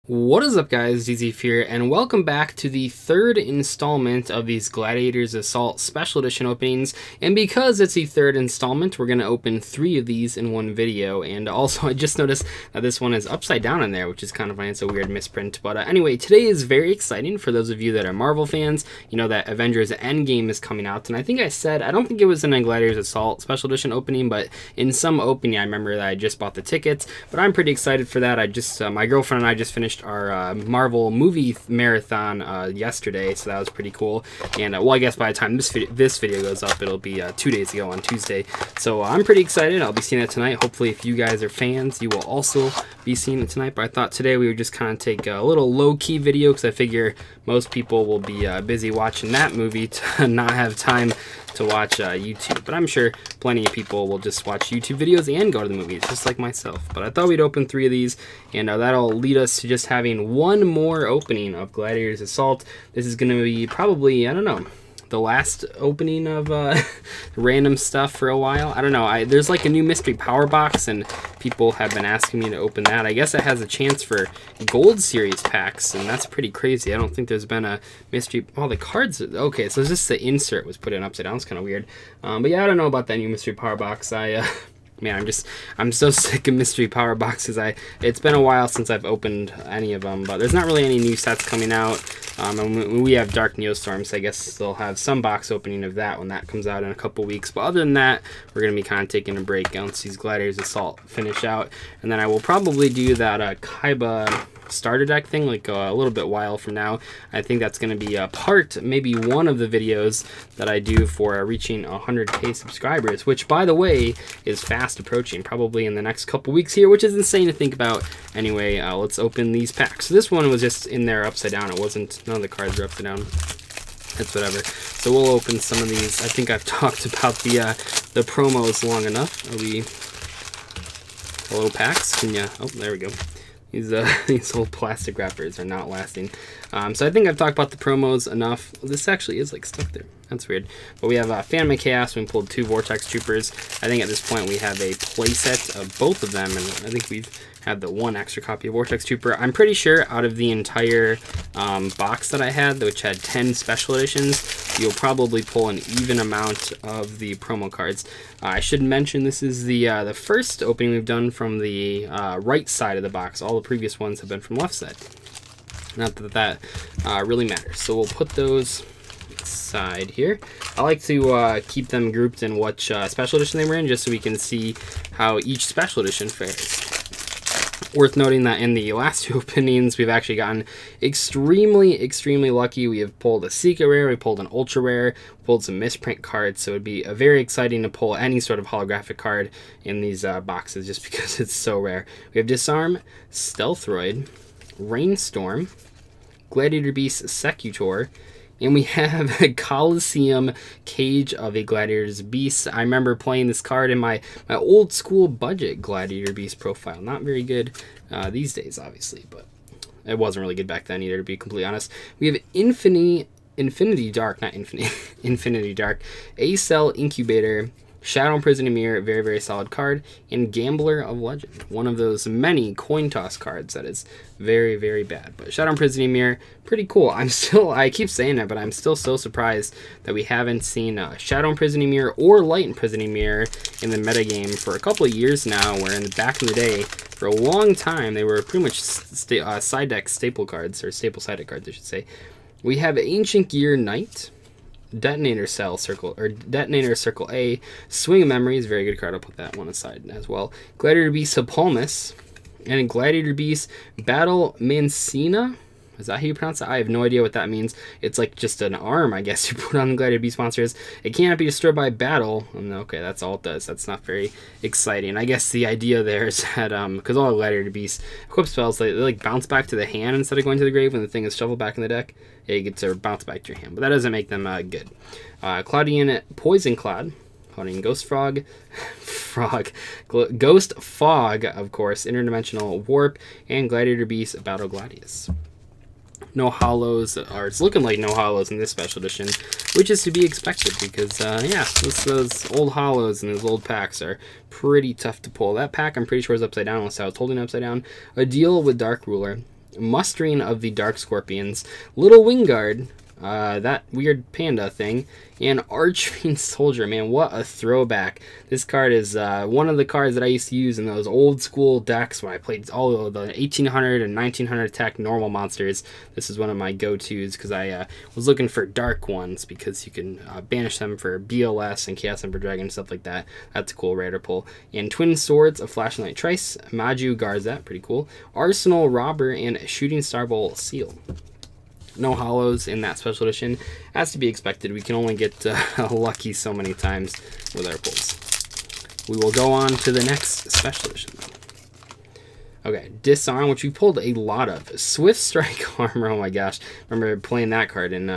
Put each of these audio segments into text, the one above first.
What is up, guys? DZ here, and welcome back to the third installment of these Gladiators Assault Special Edition openings. And because it's the third installment, we're going to open 3 of these in one video. And also, I just noticed that this one is upside down in there, which is kind of funny. It's a weird misprint. But anyway, today is very exciting for those of you that are Marvel fans. You know that Avengers Endgame is coming out. And I think I said, I don't think it was in a Gladiators Assault Special Edition opening, but in some opening, I remember that I just bought the tickets. But I'm pretty excited for that. My girlfriend and I just finished our Marvel movie marathon yesterday, so that was pretty cool. And well, I guess by the time this video goes up, it'll be 2 days ago on Tuesday. So I'm pretty excited. I'll be seeing it tonight. Hopefully, if you guys are fans, you will also be seeing it tonight. But I thought today we would just kind of take a little low-key video because I figure most people will be busy watching that movie to not have time to watch YouTube. But I'm sure plenty of people will just watch YouTube videos and go to the movies, just like myself. But I thought we'd open 3 of these, and that'll lead us to just having one more opening of Gladiators Assault. This is going to be probably, I don't know, the last opening of random stuff for a while. I don't know. There's like a new mystery power box, and people have been asking me to open that. I guess it has a chance for gold series packs, and that's pretty crazy. I don't think there's been a mystery. Oh, the cards. Okay, so just the insert was put in upside down. It's kind of weird. But yeah, I don't know about that new mystery power box. Man, I'm so sick of mystery power boxes. It's been a while since I've opened any of them, but there's not really any new sets coming out. And we have Dark Neostorm, so I guess they'll have some box opening of that when that comes out in a couple weeks. But other than that, we're going to be kind of taking a break once these Gladiators Assault finish out. And then I will probably do that Kaiba starter deck thing like a little bit while from now. I think that's going to be a part, maybe one of the videos that I do for reaching 100K subscribers, which, by the way, is fast approaching, probably in the next couple weeks here, which is insane to think about. Anyway, let's open these packs. So this one was just in there upside down. It wasn't, none of the cards are upside down. It's whatever. So we'll open some of these. I think I've talked about the promos long enough. Are we... Hello, packs? Can ya... Oh, there we go. These old plastic wrappers are not lasting. So I think I've talked about the promos enough. This actually is like stuck there. That's weird. But we have Phantom of Chaos. We pulled 2 Vortex Troopers. I think at this point we have a playset of both of them, and I think we've had the 1 extra copy of Vortex Trooper. I'm pretty sure out of the entire box that I had, which had 10 special editions, you'll probably pull an even amount of the promo cards. I should mention this is the first opening we've done from the right side of the box. All the previous ones have been from left side. Not that really matters. So we'll put those side here. I like to keep them grouped in which special edition they were in, just so we can see how each special edition fares. Worth noting that in the last 2 openings, we've actually gotten extremely lucky. We have pulled a secret rare, we pulled an ultra rare, pulled some misprint cards, so it'd be very exciting to pull any sort of holographic card in these boxes just because it's so rare. We have Disarm, Stealthroid, Rainstorm, Gladiator Beast Secutor, and we have a Coliseum Cage of a Gladiator's Beast. I remember playing this card in my old school budget Gladiator Beast profile. Not very good these days, obviously, but it wasn't really good back then either, to be completely honest. We have Infinity Dark, not Infinity, Infinity Dark, A-Cell Incubator, Shadow Imprisoning Mirror, very solid card, and Gambler of Legend, one of those many coin toss cards that is very bad. But Shadow Imprisoning Mirror, pretty cool. I keep saying that, but I'm still so surprised that we haven't seen Shadow Imprisoning Mirror or Light Imprisoning Mirror in the metagame for a couple of years now, where back in the day, for a long time, they were pretty much side deck staple cards, or staple side deck cards, I should say. We have Ancient Gear Knight, Detonator Circle A, Swing of Memories, very good card. I'll put that one aside as well. Gladiator Beast Hippolymus, and Gladiator Beast Battle Mancina. Is that how you pronounce it? I have no idea what that means. It's like just an arm, I guess, you put on the Gladiator Beast monsters. It cannot be destroyed by battle. Okay, that's all it does. That's not very exciting. I guess the idea there is that, because all Gladiator Beast equip spells, they like bounce back to the hand instead of going to the grave when the thing is shuffled back in the deck. Yeah, you get to bounce back to your hand, but that doesn't make them good. Claudian Poison Cloud, Claudian Ghost Fog, Ghost Fog, of course, Interdimensional Warp, and Gladiator Beast Battle Gladius. No hollows, or it's looking like no hollows in this special edition, which is to be expected because, yeah, those old hollows and those old packs are pretty tough to pull. That pack, I'm pretty sure, is upside down unless I was holding it upside down. A Deal with Dark Ruler, Mustering of the Dark Scorpions, Little Wingard, that weird panda thing, and Archfiend Soldier. Man, what a throwback. This card is one of the cards that I used to use in those old school decks when I played all of the 1800 and 1900 attack normal monsters. This is one of my go-tos because I was looking for dark ones because you can banish them for BLS and Chaos Emperor Dragon and stuff like that. That's a cool rare to pull. And Twin Swords of Flashlight Trice, Maju Garzat, pretty cool. Arsenal Robber, and Shooting Star Bowl Seal. No hollows in that special edition, as to be expected. We can only get lucky so many times with our pulls. We will go on to the next special edition. Okay, Disarm, which we pulled a lot of. Swift Strike Armor, oh my gosh. Remember playing that card in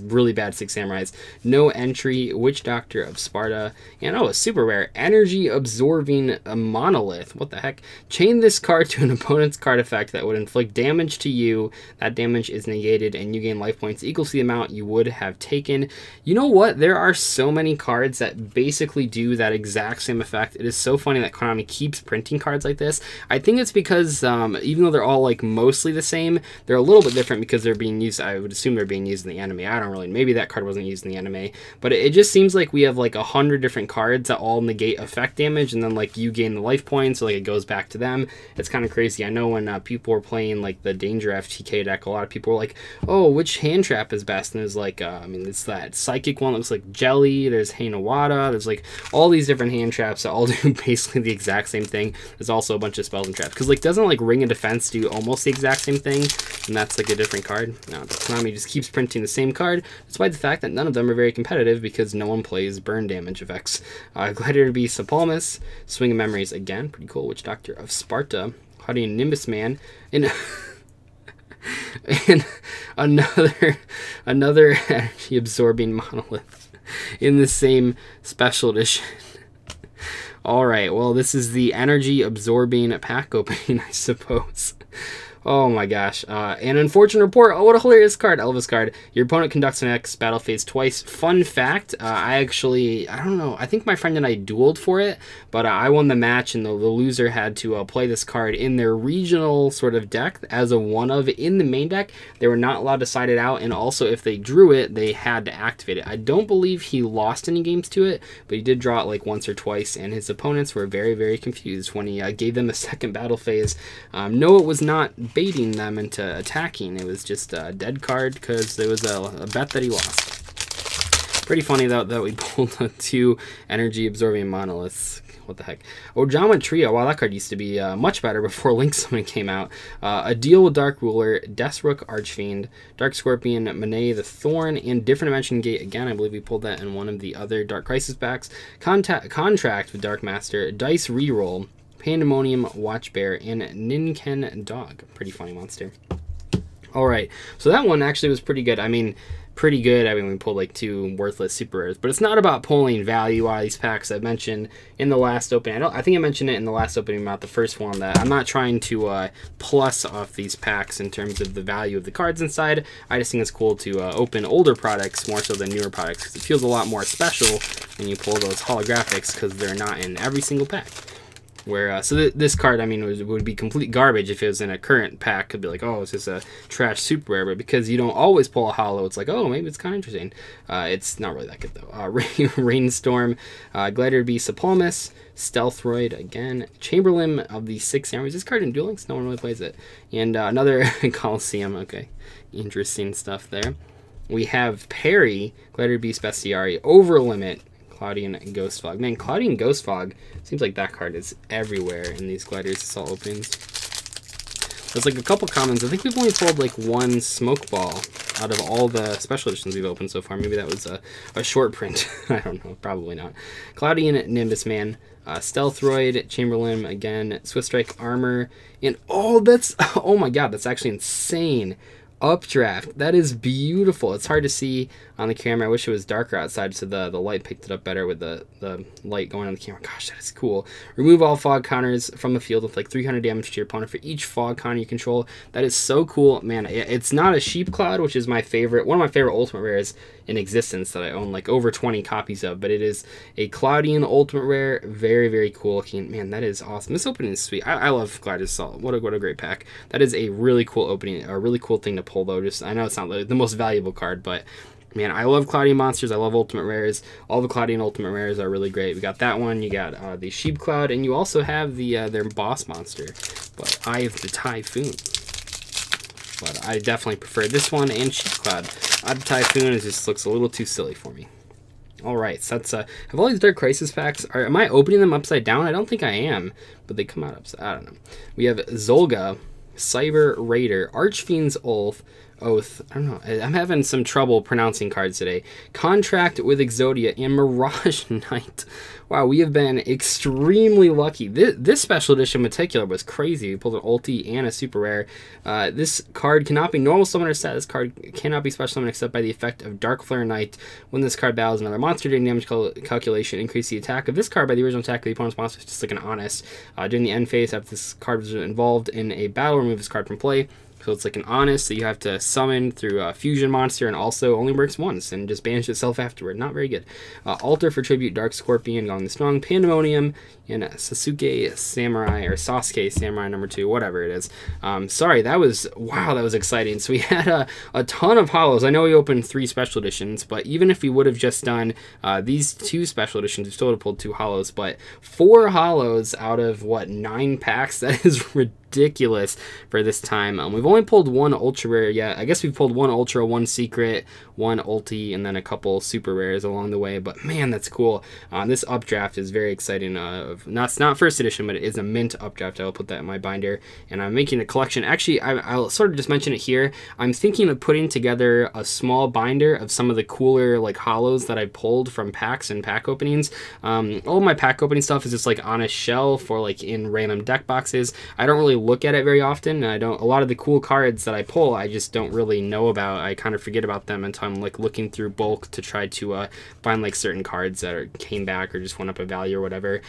really bad Six Samurais. No Entry, Witch Doctor of Sparta. And oh, a super rare, Energy Absorbing Monolith. What the heck? Chain this card to an opponent's card effect that would inflict damage to you. That damage is negated and you gain life points equal to the amount you would have taken. You know what? There are so many cards that basically do that exact same effect. It is so funny that Konami keeps printing cards like this. I think it's because even though they're all like mostly the same, they're a little bit different because they're being used. I would assume they're being used in the anime. I don't really. Maybe that card wasn't used in the anime, but it just seems like we have like 100 different cards that all negate effect damage, and then like you gain the life points, so like it goes back to them. It's kind of crazy. I know when people were playing like the Danger FTK deck, a lot of people were like, "Oh, which hand trap is best?" And there's like, I mean, it's that psychic one that looks like Jelly. There's Hainawada. There's like all these different hand traps that all do basically the exact same thing. There's also a bunch of spells and traps because like doesn't like Ring of Defense do almost the exact same thing, and that's like a different card. No, Konami just keeps printing the same card, despite the fact that none of them are very competitive because no one plays burn damage effects. Gladiator Beast Sapalmus, Swing of Memories again, pretty cool. Witch Doctor of Sparta, Haughty Nimbus Man, and and another energy absorbing monolith in the same special edition. Alright, well, this is the energy absorbing pack opening, I suppose. Oh my gosh. An unfortunate report. Oh, what a hilarious card. Elvis card. Your opponent conducts an X battle phase twice. Fun fact, I don't know. I think my friend and I dueled for it, but I won the match, and the loser had to play this card in their regional sort of deck as a one of in the main deck. They were not allowed to side it out, and also if they drew it, they had to activate it. I don't believe he lost any games to it, but he did draw it like once or twice, and his opponents were very, very confused when he gave them a second battle phase. No, it was not baiting them into attacking. It was just a dead card because there was a bet that he lost. Pretty funny though that we pulled 2 energy absorbing monoliths. What the heck? Ojama Trio. Wow, that card used to be much better before Link Summon came out. A Deal with Dark Ruler, Deathrook Archfiend, Dark Scorpion, Monet the Thorn, and Different Dimension Gate. Again, I believe we pulled that in one of the other Dark Crisis packs. Contract with Dark Master, Dice Reroll, Pandemonium Watchbear, and Ninken Dog. Pretty funny monster. Alright, so that one actually was pretty good. I mean, we pulled like 2 worthless super rares, but it's not about pulling value out of these packs. I mentioned in the last opening, I think I mentioned it in the last opening about the first one, that I'm not trying to plus off these packs in terms of the value of the cards inside. I just think it's cool to open older products more so than newer products, because it feels a lot more special when you pull those holographics, because they're not in every single pack. Where so this card, I mean, would be complete garbage if it was in a current pack. Could be like, oh, it's just a trash super rare. But because you don't always pull a holo, it's like, oh, maybe it's kind of interesting. It's not really that good though. Rainstorm, Gladiator Beast Sapalmus, Stealthroid again, Chamberlain of the 6 Samurais. This card in Duel Links, no one really plays it. And another Coliseum. Okay, interesting stuff there. We have Perry, Gladiator Beast Bestiary, Overlimit, Cloudian Ghostfog. Man, Cloudian Ghostfog seems like that card is everywhere in these Gladiators Assault openings. There's like a couple commons. I think we've only pulled like 1 Smoke Ball out of all the special editions we've opened so far. Maybe that was a short print. I don't know. Probably not. Cloudian Nimbus Man, Stealthroid, Chamberlain again, Swift Strike Armor, and oh, oh my god, that's actually insane. Updraft. That is beautiful. It's hard to see on the camera. I wish it was darker outside so the light picked it up better with the light going on the camera. Gosh, that is cool. Remove all fog counters from the field with like 300 damage to your opponent for each fog counter you control. That is so cool. Man, it's not a Sheep Cloud, which is my favorite, one of my favorite Ultimate Rares in existence that I own like over 20 copies of, but it is a Cloudian Ultimate Rare. Very, very cool looking. Man, that is awesome. This opening is sweet. I love Gladiator's Assault. What a great pack. That is a really cool opening, a really cool thing to pull though. Just, I know it's not the most valuable card, but man, I love Cloudian monsters. I love Ultimate Rares. All the Cloudian Ultimate Rares are really great. We got that one. You got the Sheep Cloud, and you also have the their boss monster, but Eye of the Typhoon. But I definitely prefer this one and Sheep Cloud. Eye of the Typhoon just looks a little too silly for me. Alright, so that's, have all these Dark Crisis packs, am I opening them upside down? I don't think I am, but they come out upside, I don't know. We have Zolga, Cyber Raider, Archfiend's Oath, I don't know, I'm having some trouble pronouncing cards today. Contract with Exodia and Mirage Knight. Wow, we have been extremely lucky. This special edition in particular was crazy. We pulled an ulti and a super rare. This card cannot be normal summon or set. This card cannot be special summon except by the effect of Dark Flare Knight. When this card battles another monster during damage calculation, increase the attack of this card by the original attack of the opponent's monster, just like an Honest. During the end phase, after this card was involved in a battle, remove this card from play. So it's like an Honest that you have to summon through a fusion monster and also only works once and just banish itself afterward. Not very good. Altar for Tribute, Dark Scorpion, Gone the Strong, Pandemonium, and Sasuke Samurai, or Sasuke Samurai #2, whatever it is. Sorry, that was exciting. So we had a ton of holos. I know we opened 3 special editions, but even if we would have just done these 2 special editions, we still would have pulled 2 holos, but 4 holos out of, what, 9 packs? That is ridiculous for this time. We've only pulled 1 ultra rare yet. I guess we've pulled 1 ultra, 1 secret, 1 ulti, and then a couple super rares along the way, but man, that's cool. This updraft is very exciting. It's not first edition, but it is a mint updraft. I will put that in my binder, and I'm making a collection. Actually, I'll sort of just mention it here. I'm thinking of putting together a small binder of some of the cooler like holos that I pulled from packs and pack openings. All of my pack opening stuff is just like on a shelf or like in random deck boxes. I don't really look at it very often, and a lot of the cool cards that I pull I just don't really know about. I kind of forget about them until I'm like looking through bulk to try to find like certain cards that came back or just went up a value or whatever.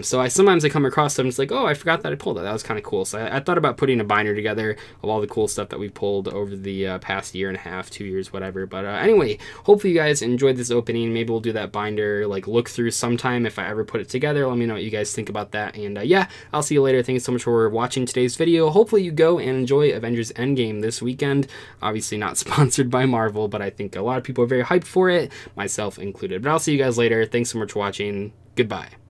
So sometimes I come across them, it's like, oh, I forgot that I pulled that. That was kind of cool. So I thought about putting a binder together of all the cool stuff that we pulled over the past year and a half, 2 years, whatever. But anyway, hopefully you guys enjoyed this opening. Maybe we'll do that binder like look through sometime if I ever put it together. Let me know what you guys think about that. And yeah, I'll see you later. Thank you so much for watching today's video. Hopefully you go and enjoy Avengers Endgame this weekend. Obviously not sponsored by Marvel, but I think a lot of people are very hyped for it, myself included. But I'll see you guys later. Thanks so much for watching. Goodbye.